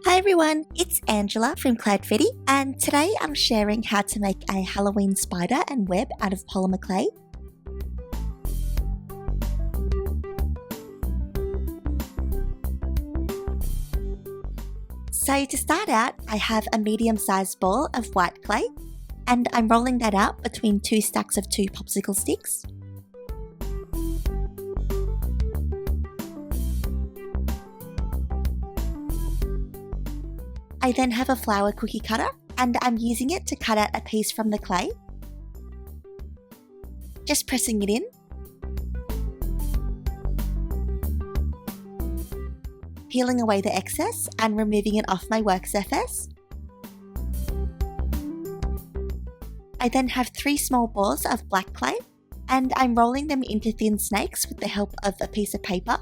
Hi everyone, it's Angela from Cloudfetti, and today I'm sharing how to make a Halloween spider and web out of polymer clay. So to start out, I have a medium-sized ball of white clay, and I'm rolling that out between two stacks of 2 popsicle sticks. I then have a flour cookie cutter, and I'm using it to cut out a piece from the clay. Just pressing it in. Peeling away the excess and removing it off my work surface. I then have 3 small balls of black clay, and I'm rolling them into thin snakes with the help of a piece of paper.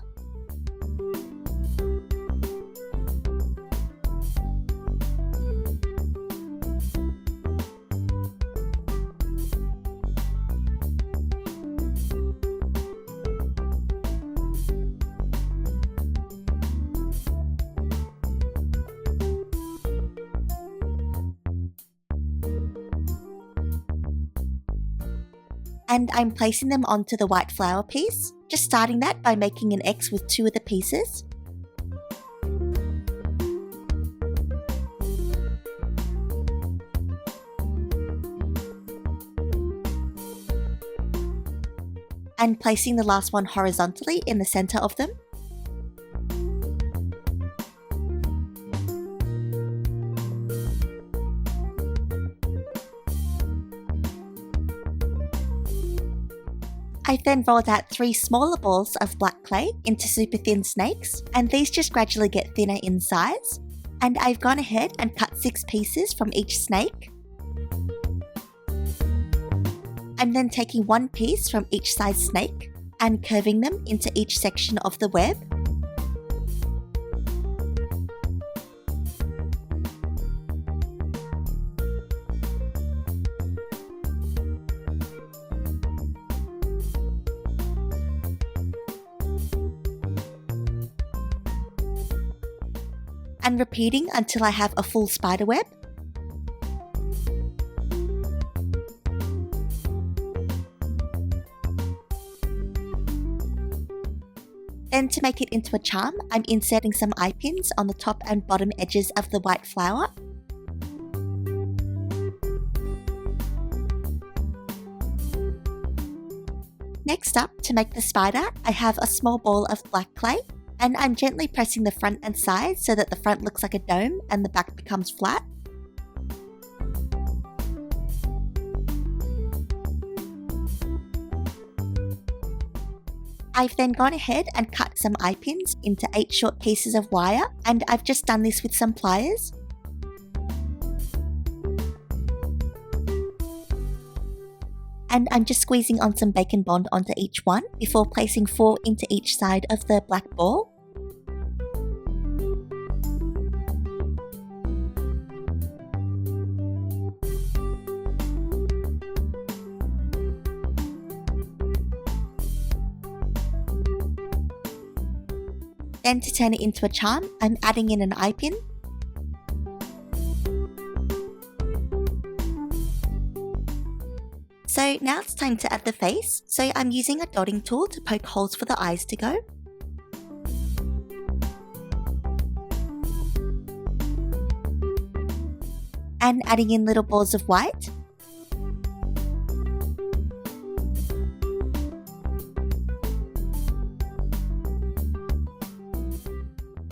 And I'm placing them onto the white flower piece, just starting that by making an X with 2 of the pieces. And placing the last one horizontally in the center of them. I then rolled out 3 smaller balls of black clay into super thin snakes, and these just gradually get thinner in size. And I've gone ahead and cut 6 pieces from each snake. I'm then taking 1 piece from each size snake and curving them into each section of the web. And repeating until I have a full spider web. Then to make it into a charm, I'm inserting some eye pins on the top and bottom edges of the white flower. Next up, to make the spider, I have a small ball of black clay, and I'm gently pressing the front and sides so that the front looks like a dome and the back becomes flat. I've then gone ahead and cut some eye pins into 8 short pieces of wire, and I've just done this with some pliers. And I'm just squeezing on some bacon bond onto each one before placing 4 into each side of the black ball. Then to turn it into a charm, I'm adding in an eye pin. So now it's time to add the face, so I'm using a dotting tool to poke holes for the eyes to go. And adding in little balls of white.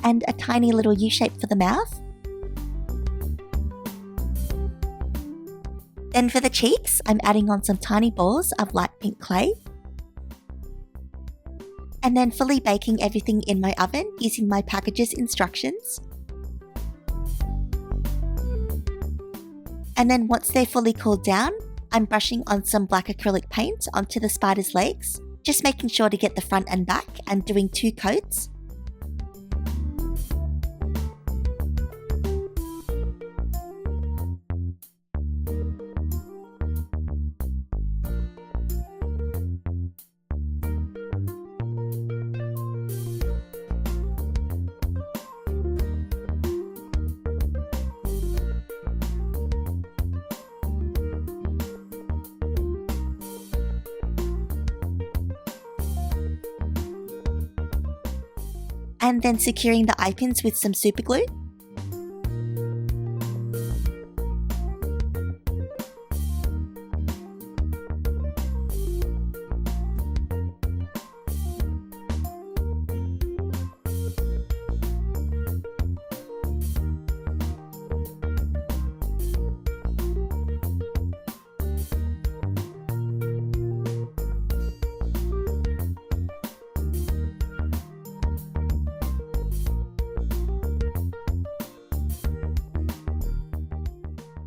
And a tiny little U shape for the mouth. Then for the cheeks, I'm adding on some tiny balls of light pink clay. And then fully baking everything in my oven using my package's instructions. And then once they're fully cooled down, I'm brushing on some black acrylic paint onto the spider's legs, just making sure to get the front and back and doing 2 coats. and then securing the eye pins with some super glue.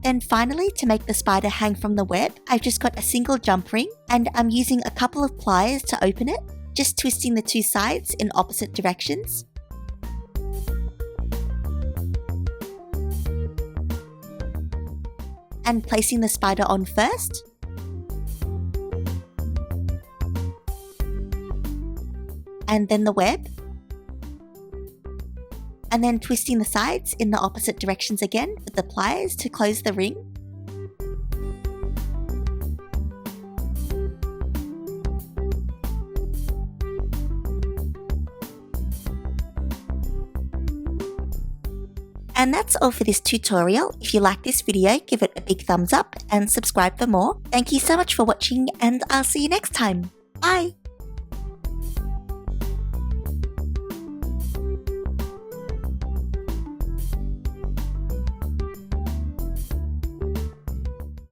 Then finally, to make the spider hang from the web, I've just got a single jump ring and I'm using a couple of pliers to open it, just twisting the two sides in opposite directions. And placing the spider on first. And then the web. And then twisting the sides in the opposite directions again with the pliers to close the ring. And that's all for this tutorial. If you like this video, give it a big thumbs up and subscribe for more. Thank you so much for watching and I'll see you next time. Bye!